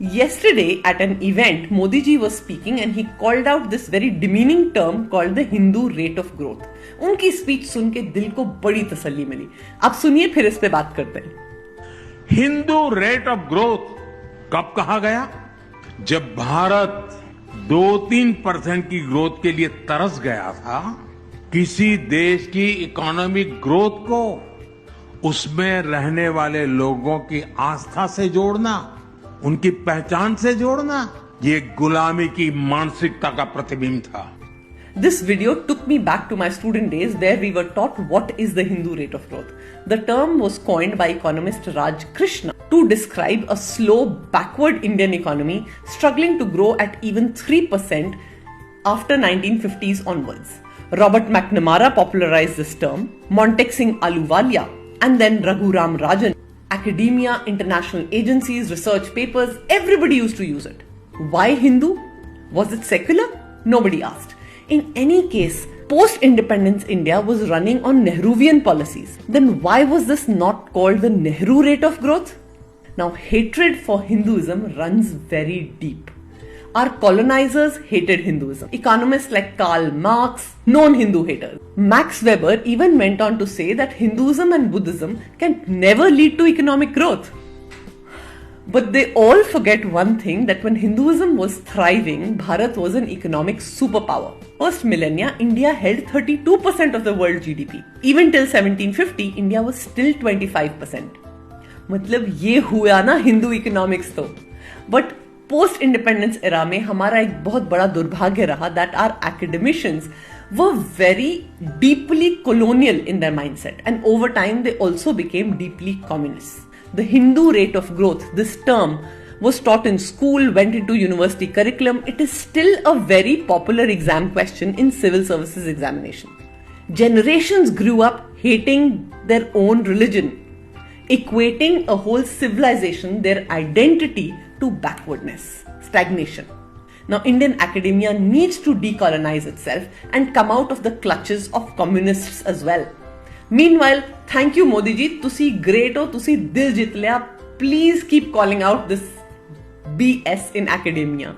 Yesterday at an event, Modi ji was speaking and he called out this very demeaning term called the Hindu rate of growth. उनकी speech सुन के दिल को बड़ी तसल्ली मिली. आप सुनिए फिर इस पे बात करते हैं. हिंदू रेट ऑफ ग्रोथ कब कहा गया? जब भारत 2-3% की ग्रोथ के लिए तरस गया था. किसी देश की इकोनॉमिक ग्रोथ को उसमें रहने वाले लोगों की आस्था से जोड़ना, उनकी पहचान से जोड़ना, ये गुलामी की मानसिकता का प्रतिबिंब था. This video took me back to my student days where we were taught what is the Hindu rate of growth. The term was coined by economist Raj Krishna to describe a slow, backward Indian economy struggling to grow at even 3% after 1950s onwards. Robert McNamara popularized this term, Montek Singh Ahluwalia, and then Raghuram Rajan. Academia, international agencies, research papers, everybody used to use it. Why Hindu? Was it secular? Nobody asked. In any case, post-independence India was running on Nehruvian policies. Then why was this not called the Nehru rate of growth? Now, hatred for Hinduism runs very deep. Our colonizers hated Hinduism. Economists like Karl Marx, known Hindu haters. Max Weber even went on to say that Hinduism and Buddhism can never lead to economic growth. But they all forget one thing, that when Hinduism was thriving, Bharat was an economic superpower. First millennia, India held 32% of the world GDP. Even till 1750, India was still 25%. मतलब ये हुआ ना Hindu economics तो. But post independence era में हमारा एक बहुत बड़ा दुर्भाग्य रहा that our academicians were very deeply colonial in their mindset, and over time they also became deeply communist. The Hindu rate of growth, this term, was taught in school, went into university curriculum. It is still a very popular exam question in civil services examination. Generations grew up hating their own religion, equating a whole civilization, their identity, to backwardness, stagnation. Now, Indian academia needs to decolonize itself and come out of the clutches of communists as well. Meanwhile, thank you Modi ji, तुसी great हो, तुसी दिल जीत लिया. Please keep calling out this BS in academia.